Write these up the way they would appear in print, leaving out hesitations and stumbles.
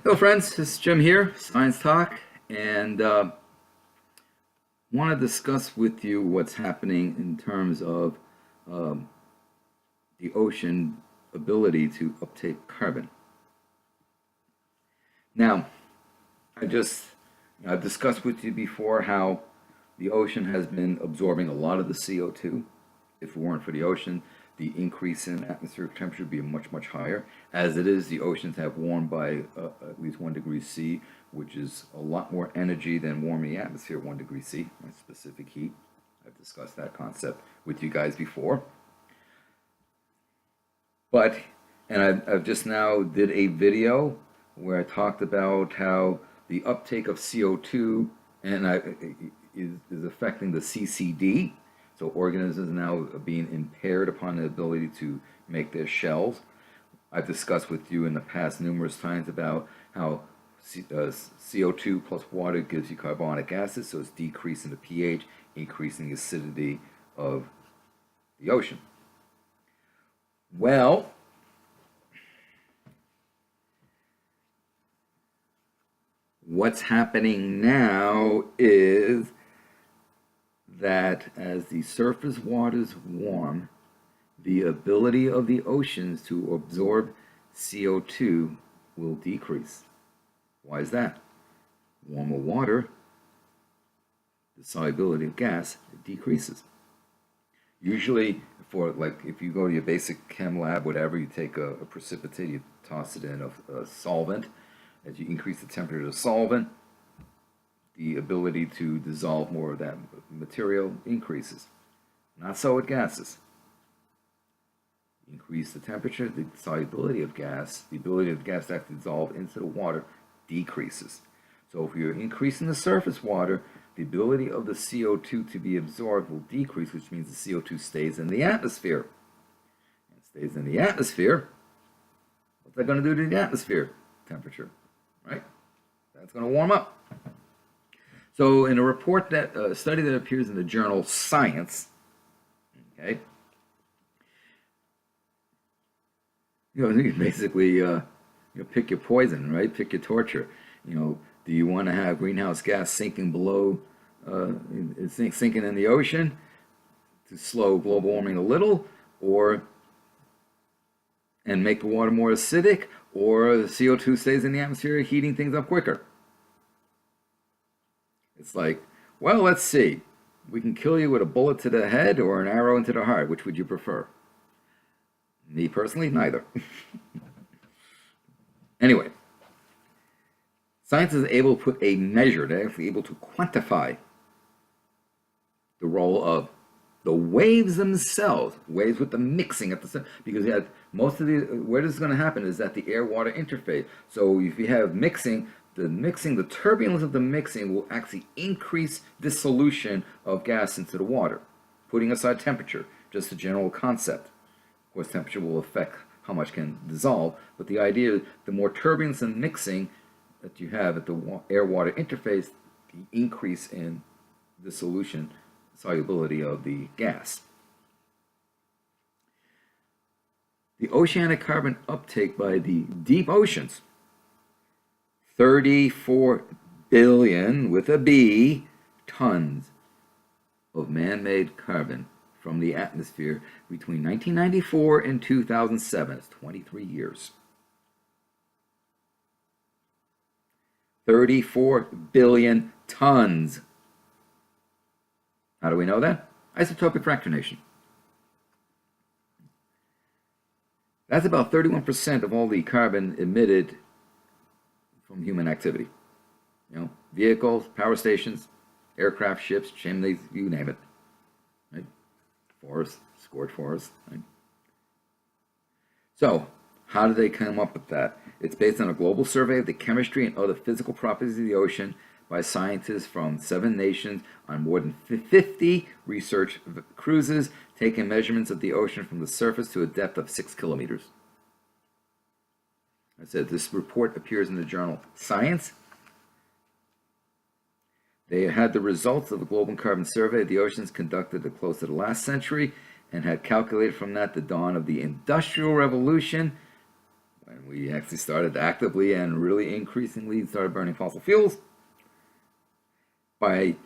Hello friends, this is Jim here, Science Talk, and want to discuss with you what's happening in terms of um, the ocean ability to uptake carbon. Now, I've discussed with you before how the ocean has been absorbing a lot of the CO2. If it weren't for the ocean, the increase in atmospheric temperature would be much higher. As it is, the oceans have warmed by at least 1 degree C, which is a lot more energy than warming the atmosphere at 1 degree C, my specific heat. I've discussed that concept with you guys before. But, and I've just now did a video where I talked about how the uptake of CO2 is affecting the CCD. So organisms now are being impaired upon the ability to make their shells. I've discussed with you in the past numerous times about how CO2 plus water gives you carbonic acid, so it's decreasing the pH, increasing the acidity of the ocean. Well, what's happening now is that as the surface waters warm, the ability of the oceans to absorb CO2 will decrease. Why is that? Warmer water, the solubility of gas, it decreases. Usually, if you go to your basic chem lab, whatever, you take a precipitate, you toss it in a solvent. As you increase the temperature of the solvent, the ability to dissolve more of that material increases. Not so with gases. Increase the temperature, the solubility of gas, the ability of the gas to actually dissolve into the water decreases. So if you're increasing the surface water, the ability of the CO2 to be absorbed will decrease, which means the CO2 stays in the atmosphere. And it stays in the atmosphere. What's that going to do to the atmosphere temperature? Right? That's going to warm up. So in a report a study that appears in the journal Science, okay, you basically pick your poison, right? Pick your torture. Do you want to have greenhouse gas sinking below, sinking in the ocean to slow global warming a little, and make the water more acidic, or the CO2 stays in the atmosphere, heating things up quicker? It's like, well, let's see. We can kill you with a bullet to the head or an arrow into the heart. Which would you prefer? Me personally, neither. Anyway, science is able to put a measure, they're actually able to quantify the role of the waves themselves, waves with the mixing at the center, because you have most of where this is going to happen is at the air-water interface. So if you have mixing, the turbulence of the mixing will actually increase dissolution of gas into the water, putting aside temperature, just a general concept. Of course, temperature will affect how much can dissolve, but the idea is the more turbulence and mixing that you have at the air-water interface, the increase in dissolution, solubility of the gas. The oceanic carbon uptake by the deep oceans, 34 billion, with a B, tons of man-made carbon from the atmosphere between 1994 and 2007. It's 23 years. 34 billion tons. How do we know that? Isotopic fractionation. That's about 31% of all the carbon emitted from human activity. Vehicles, power stations, aircraft, ships, chimneys, you name it. Right? Forests, scorched forests. Right? So, how did they come up with that? It's based on a global survey of the chemistry and other physical properties of the ocean by scientists from 7 nations on more than 50 research cruises, taking measurements of the ocean from the surface to a depth of 6 kilometers. I said this report appears in the journal Science. They had the results of the Global Carbon Survey of the Oceans conducted close to the last century and had calculated from that the dawn of the Industrial Revolution when we actually started actively and really increasingly started burning fossil fuels. From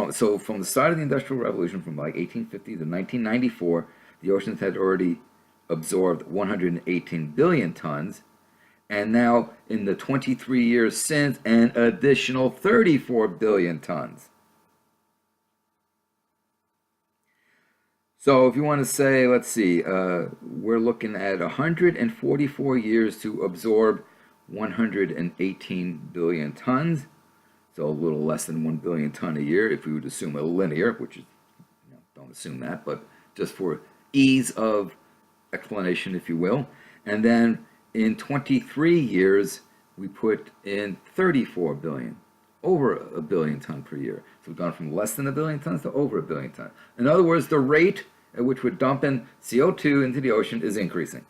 the start of the Industrial Revolution, from like 1850 to 1994, the oceans had already absorbed 118 billion tons, and now in the 23 years since, an additional 34 billion tons. So if you want to say, let's see, we're looking at 144 years to absorb 118 billion tons. So a little less than 1 billion ton a year if we would assume a linear, which is, don't assume that, but just for ease of explanation, if you will. And then in 23 years, we put in 34 billion, over a billion ton per year. So we've gone from less than a billion tons to over a billion tons. In other words, the rate at which we're dumping CO2 into the ocean is increasing.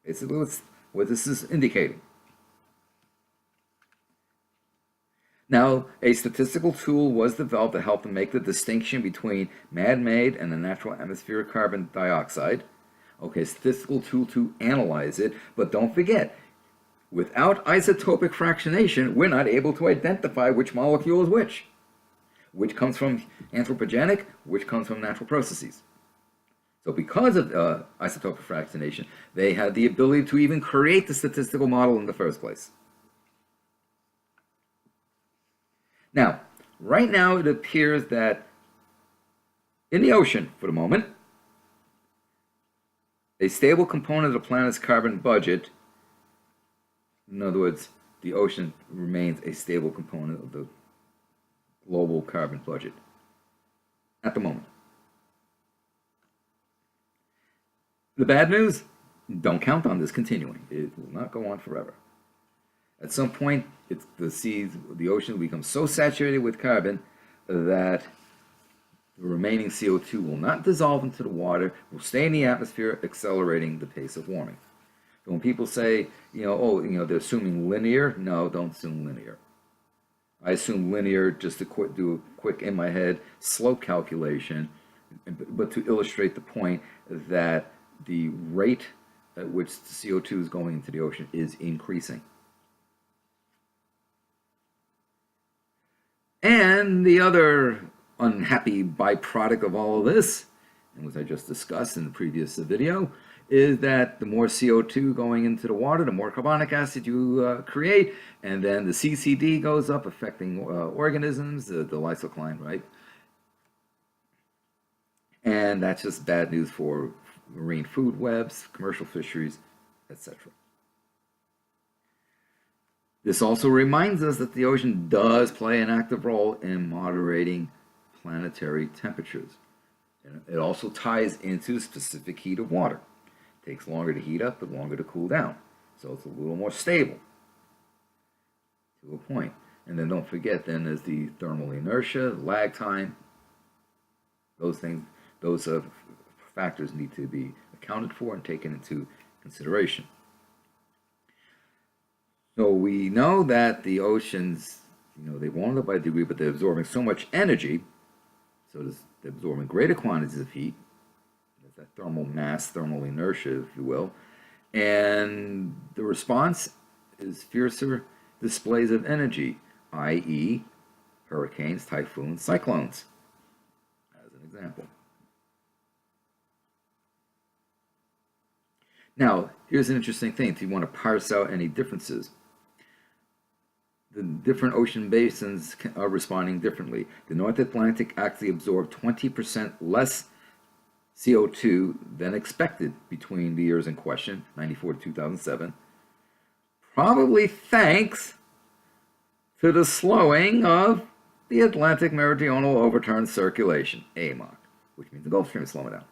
Basically, what this is indicating. Now, a statistical tool was developed to help them make the distinction between man-made and the natural atmospheric carbon dioxide. Okay, statistical tool to analyze it, but don't forget, without isotopic fractionation, we're not able to identify which molecule is which comes from anthropogenic, which comes from natural processes. So because of isotopic fractionation, they had the ability to even create the statistical model in the first place. Now, right now it appears that in the ocean, for the moment, a stable component of the planet's carbon budget, in other words, the ocean remains a stable component of the global carbon budget at the moment. The bad news, don't count on this continuing. It will not go on forever. At some point, the ocean will become so saturated with carbon that the remaining CO2 will not dissolve into the water, will stay in the atmosphere, accelerating the pace of warming. So when people say, they're assuming linear, no, don't assume linear. I assume linear just to do a quick in my head slope calculation, but to illustrate the point that the rate at which the CO2 is going into the ocean is increasing. And the other unhappy byproduct of all of this, and which I just discussed in the previous video, is that the more CO2 going into the water, the more carbonic acid you create, and then the CCD goes up, affecting organisms, the lysocline, right? And that's just bad news for marine food webs, commercial fisheries, etc. This also reminds us that the ocean does play an active role in moderating planetary temperatures. And it also ties into specific heat of water. It takes longer to heat up, but longer to cool down. So it's a little more stable to a point. And then don't forget, then there's the thermal inertia, lag time. Those factors need to be accounted for and taken into consideration. So we know that the oceans, they've warmed up by a degree, but they're absorbing so much energy, so they're absorbing greater quantities of heat. There's that thermal mass, thermal inertia, if you will, and the response is fiercer displays of energy, i.e., hurricanes, typhoons, cyclones, as an example. Now, here's an interesting thing if you want to parse out any differences. The different ocean basins are responding differently. The North Atlantic actually absorbed 20% less CO2 than expected between the years in question, 94 to 2007, probably thanks to the slowing of the Atlantic Meridional Overturn Circulation, AMOC, which means the Gulf Stream is slowing down.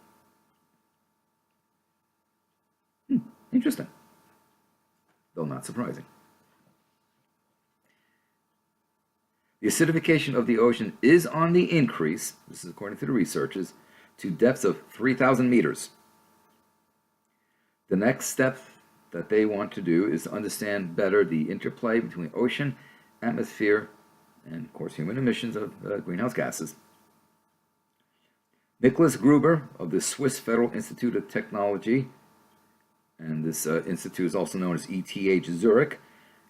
Interesting, though not surprising. The acidification of the ocean is on the increase, this is according to the researchers, to depths of 3,000 meters. The next step that they want to do is to understand better the interplay between ocean, atmosphere, and of course human emissions of greenhouse gases. Nicholas Gruber of the Swiss Federal Institute of Technology and this institute is also known as ETH Zurich.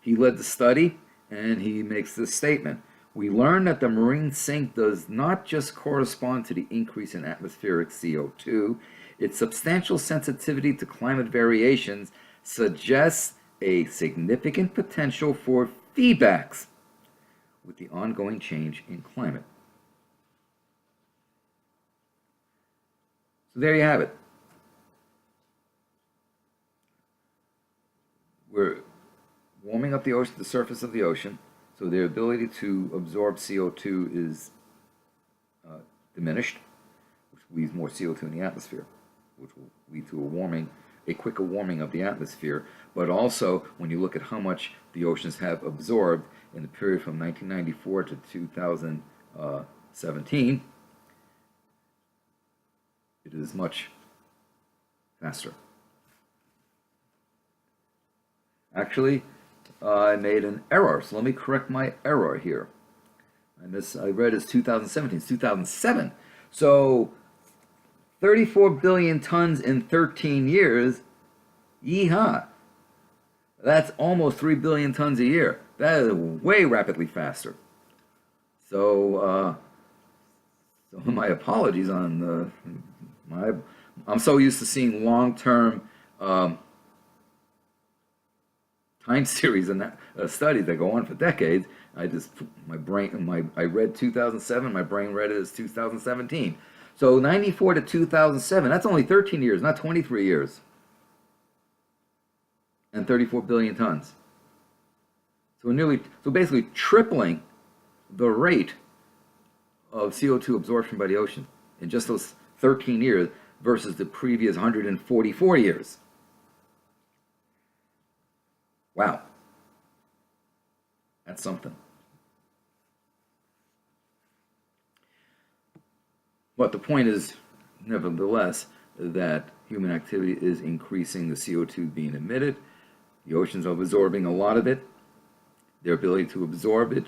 He led the study, and he makes this statement. We learned that the marine sink does not just correspond to the increase in atmospheric CO2, its substantial sensitivity to climate variations suggests a significant potential for feedbacks with the ongoing change in climate. So there you have it. We're warming up the ocean, the surface of the ocean, so their ability to absorb CO2 is diminished, which leaves more CO2 in the atmosphere, which will lead to a quicker warming of the atmosphere. But also, when you look at how much the oceans have absorbed in the period from 1994 to 2017, it is much faster. Actually, I made an error, so let me correct my error here. I read it's 2017, it's 2007. So 34 billion tons in 13 years, yeehaw. That's almost 3 billion tons a year. That is way rapidly faster. So, my apologies on I'm so used to seeing long-term time series and studies that go on for decades. I read 2007, my brain read it as 2017. So 94 to 2007, that's only 13 years, not 23 years. And 34 billion tons. So basically tripling the rate of CO2 absorption by the ocean in just those 13 years versus the previous 144 years. Wow. That's something. But the point is, nevertheless, that human activity is increasing the CO2 being emitted. The oceans are absorbing a lot of it. Their ability to absorb it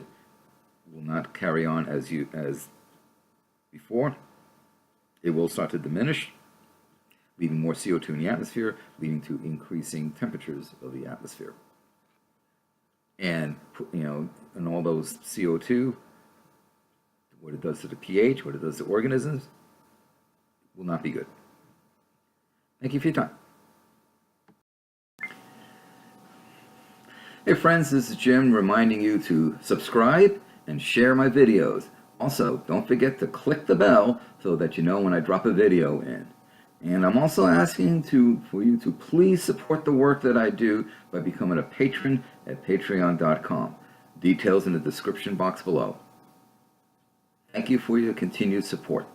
will not carry on as before. It will start to diminish, leaving more CO2 in the atmosphere, leading to increasing temperatures of the atmosphere. And, and all those CO2, what it does to the pH, what it does to organisms, will not be good. Thank you for your time. Hey friends, this is Jim reminding you to subscribe and share my videos. Also, don't forget to click the bell so that you know when I drop a video in. And I'm also asking for you to please support the work that I do by becoming a patron at patreon.com. Details in the description box below. Thank you for your continued support.